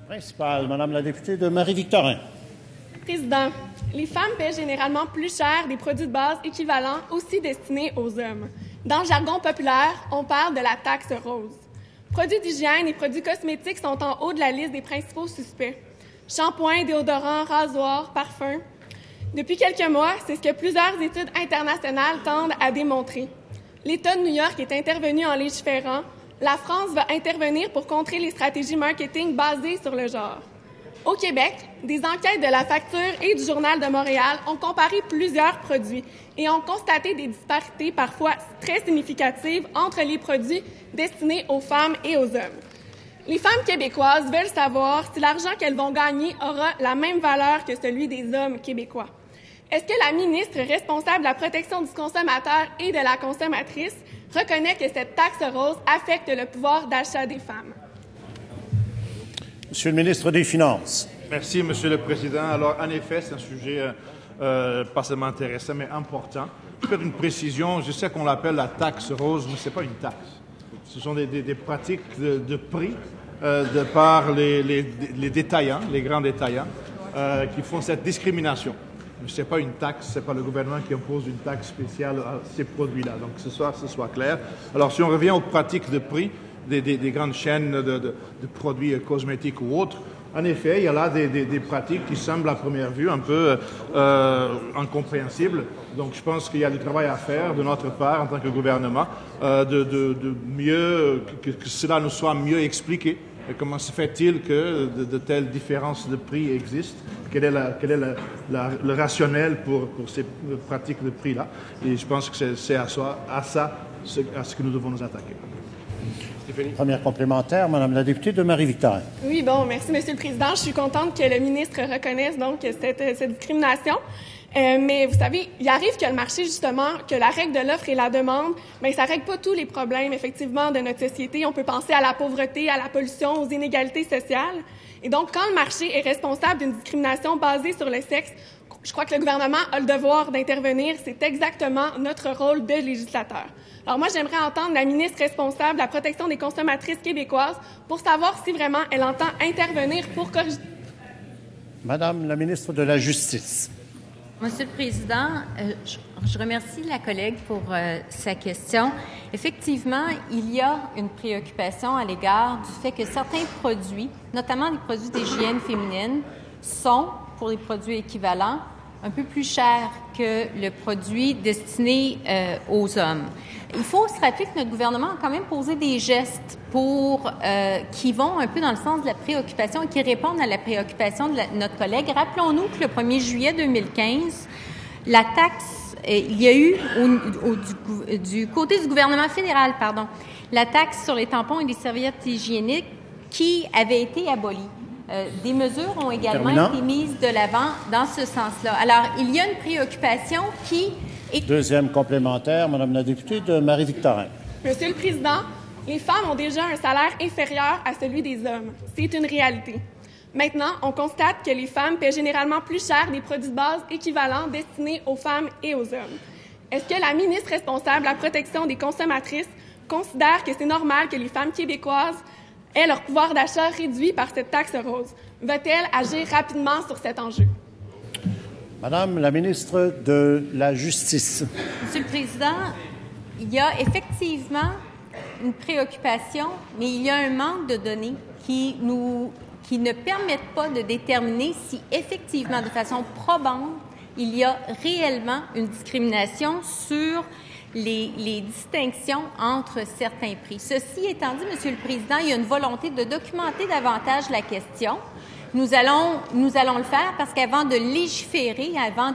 Principal, Madame la députée de Marie-Victorin. Président, les femmes paient généralement plus cher des produits de base équivalents aussi destinés aux hommes. Dans le jargon populaire, on parle de la taxe rose. Produits d'hygiène et produits cosmétiques sont en haut de la liste des principaux suspects. Shampoing, déodorants, rasoirs, parfums. Depuis quelques mois, c'est ce que plusieurs études internationales tendent à démontrer. L'État de New York est intervenu en légiférant. La France va intervenir pour contrer les stratégies marketing basées sur le genre. Au Québec, des enquêtes de La Facture et du Journal de Montréal ont comparé plusieurs produits et ont constaté des disparités parfois très significatives entre les produits destinés aux femmes et aux hommes. Les femmes québécoises veulent savoir si l'argent qu'elles vont gagner aura la même valeur que celui des hommes québécois. Est-ce que la ministre responsable de la protection du consommateur et de la consommatrice reconnaît que cette taxe rose affecte le pouvoir d'achat des femmes? Monsieur le ministre des Finances. Merci, Monsieur le Président. Alors, en effet, c'est un sujet pas seulement intéressant, mais important. Je vais faire une précision. Je sais qu'on l'appelle la taxe rose, mais ce n'est pas une taxe. Ce sont des pratiques de prix de par les détaillants, les grands détaillants, qui font cette discrimination. Mais ce n'est pas une taxe, ce n'est pas le gouvernement qui impose une taxe spéciale à ces produits-là. Donc, que ce soit clair. Alors, si on revient aux pratiques de prix des grandes chaînes de produits cosmétiques ou autres, en effet, il y a là des pratiques qui semblent à première vue un peu incompréhensibles. Donc, je pense qu'il y a du travail à faire de notre part en tant que gouvernement, de mieux que cela nous soit mieux expliqué. Et comment se fait-il que de telles différences de prix existent? Quel est le rationnel pour ces pratiques de prix-là? Et je pense que c'est à ce que nous devons nous attaquer. Première complémentaire, Madame la députée de Marie-Victorin. Oui, Merci, Monsieur le Président. Je suis contente que le ministre reconnaisse donc cette discrimination. Mais vous savez, il arrive que le marché, justement, que la règle de l'offre et la demande, ça règle pas tous les problèmes, effectivement, de notre société. On peut penser à la pauvreté, à la pollution, aux inégalités sociales. Et donc, quand le marché est responsable d'une discrimination basée sur le sexe, je crois que le gouvernement a le devoir d'intervenir. C'est exactement notre rôle de législateur. Alors moi, j'aimerais entendre la ministre responsable de la protection des consommatrices québécoises pour savoir si vraiment elle entend intervenir pour corriger. Madame la ministre de la Justice. Monsieur le Président, je remercie la collègue pour sa question. Effectivement, il y a une préoccupation à l'égard du fait que certains produits, notamment les produits d'hygiène féminine, sont, pour les produits équivalents, un peu plus chers que le produit destiné aux hommes. Il faut se rappeler que notre gouvernement a quand même posé des gestes qui vont un peu dans le sens de la préoccupation et qui répondent à la préoccupation de notre collègue. Rappelons-nous que le 1er juillet 2015, la taxe, il y a eu du côté du gouvernement fédéral, la taxe sur les tampons et les serviettes hygiéniques qui avait été abolie. Des mesures ont également été mises de l'avant dans ce sens-là. Alors, il y a une préoccupation qui est... Deuxième complémentaire, Madame la députée de Marie-Victorin. Monsieur le Président, les femmes ont déjà un salaire inférieur à celui des hommes. C'est une réalité. Maintenant, on constate que les femmes paient généralement plus cher des produits de base équivalents destinés aux femmes et aux hommes. Est-ce que la ministre responsable de la protection des consommatrices considère que c'est normal que les femmes québécoises aient leur pouvoir d'achat réduit par cette taxe rose? Va-t-elle agir rapidement sur cet enjeu? Madame la ministre de la Justice. Monsieur le Président, il y a effectivement une préoccupation, mais il y a un manque de données qui ne permettent pas de déterminer si effectivement, de façon probante, il y a réellement une discrimination sur les distinctions entre certains prix. Ceci étant dit, Monsieur le Président, il y a une volonté de documenter davantage la question. Nous allons le faire parce qu'avant de légiférer, avant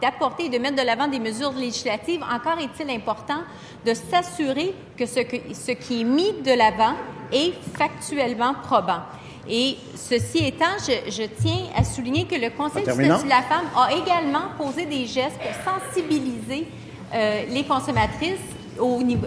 d'apporter et de mettre de l'avant des mesures législatives, encore est-il important de s'assurer que ce qui est mis de l'avant est factuellement probant. Et ceci étant, je tiens à souligner que le Conseil du statut de la femme a également posé des gestes pour sensibiliser les consommatrices au niveau...